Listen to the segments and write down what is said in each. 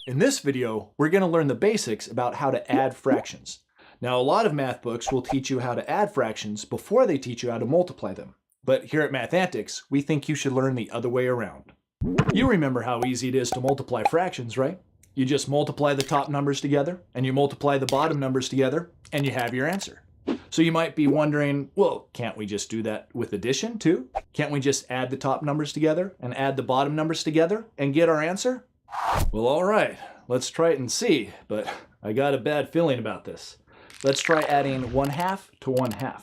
In this video, we're going to learn the basics about how to add fractions. Now, a lot of math books will teach you how to add fractions before they teach you how to multiply them. But here at Math Antics, we think you should learn the other way around. You remember how easy it is to multiply fractions, right? You just multiply the top numbers together, and you multiply the bottom numbers together, and you have your answer. So you might be wondering, well, can't we just do that with addition too? Can't we just add the top numbers together and add the bottom numbers together and get our answer? Well, all right, let's try it and see, but I got a bad feeling about this. Let's try adding 1/2 to 1/2.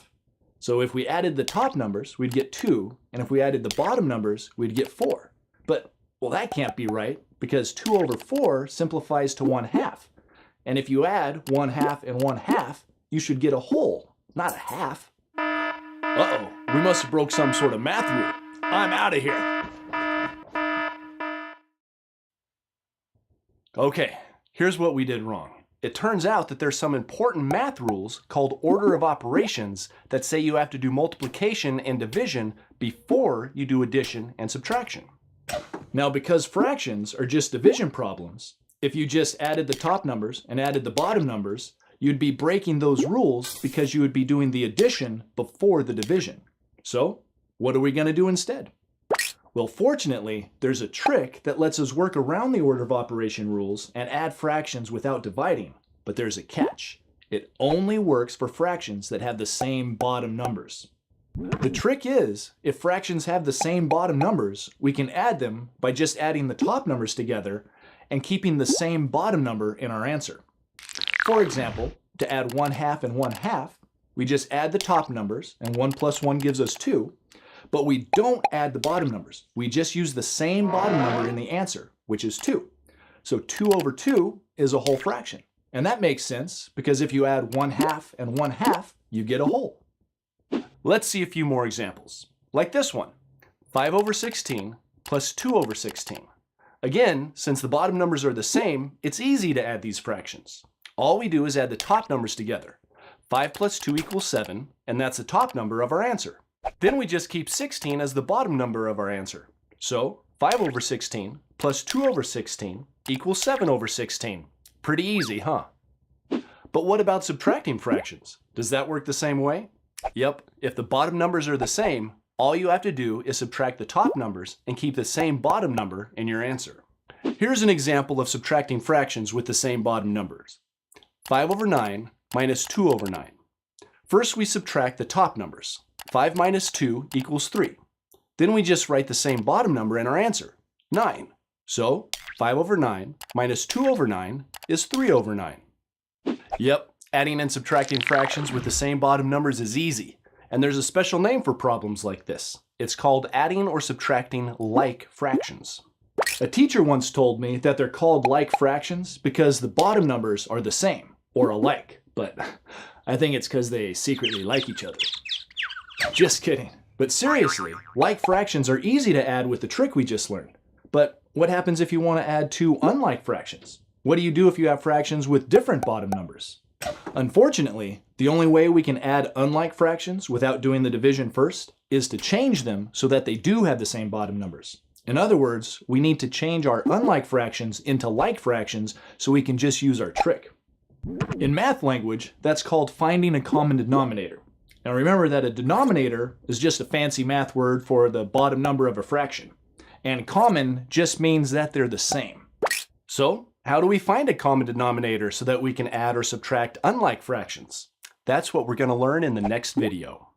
So if we added the top numbers, we'd get 2, and if we added the bottom numbers, we'd get 4. But, well, that can't be right, because 2 over 4 simplifies to 1/2. And if you add 1/2 and 1/2, you should get a whole, not a half. Uh-oh, we must have broke some sort of math rule. I'm out of here. Okay, here's what we did wrong. It turns out that there's some important math rules called order of operations that say you have to do multiplication and division before you do addition and subtraction. Now, because fractions are just division problems, if you just added the top numbers and added the bottom numbers, you'd be breaking those rules because you would be doing the addition before the division. So, what are we going to do instead? Well, fortunately, there's a trick that lets us work around the order of operation rules and add fractions without dividing. But there's a catch. It only works for fractions that have the same bottom numbers. The trick is, if fractions have the same bottom numbers, we can add them by just adding the top numbers together and keeping the same bottom number in our answer. For example, to add 1/2 and 1/2, we just add the top numbers, and 1 plus 1 gives us 2. But we don't add the bottom numbers. We just use the same bottom number in the answer, which is 2. So 2 over 2 is a whole fraction. And that makes sense because if you add 1/2 and 1/2, you get a whole. Let's see a few more examples. Like this one, 5 over 16 plus 2 over 16. Again, since the bottom numbers are the same, it's easy to add these fractions. All we do is add the top numbers together. 5 plus 2 equals 7, and that's the top number of our answer. Then we just keep 16 as the bottom number of our answer. So 5 over 16 plus 2 over 16 equals 7 over 16. Pretty easy, huh? But what about subtracting fractions? Does that work the same way? Yep, if the bottom numbers are the same, all you have to do is subtract the top numbers and keep the same bottom number in your answer. Here's an example of subtracting fractions with the same bottom numbers. 5 over 9 minus 2 over 9. First we subtract the top numbers. 5 minus 2 equals 3. Then we just write the same bottom number in our answer, 9. So 5 over 9 minus 2 over 9 is 3 over 9. Yep, adding and subtracting fractions with the same bottom numbers is easy. And there's a special name for problems like this. It's called adding or subtracting like fractions. A teacher once told me that they're called like fractions because the bottom numbers are the same, or alike. But I think it's because they secretly like each other. Just kidding. But seriously, like fractions are easy to add with the trick we just learned. But what happens if you want to add two unlike fractions? What do you do if you have fractions with different bottom numbers? Unfortunately, the only way we can add unlike fractions without doing the division first is to change them so that they do have the same bottom numbers. In other words, we need to change our unlike fractions into like fractions so we can just use our trick. In math language, that's called finding a common denominator. Now remember that a denominator is just a fancy math word for the bottom number of a fraction. And common just means that they're the same. So, how do we find a common denominator so that we can add or subtract unlike fractions? That's what we're going to learn in the next video.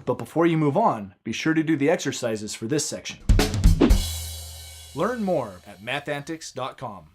But before you move on, be sure to do the exercises for this section. Learn more at mathantics.com.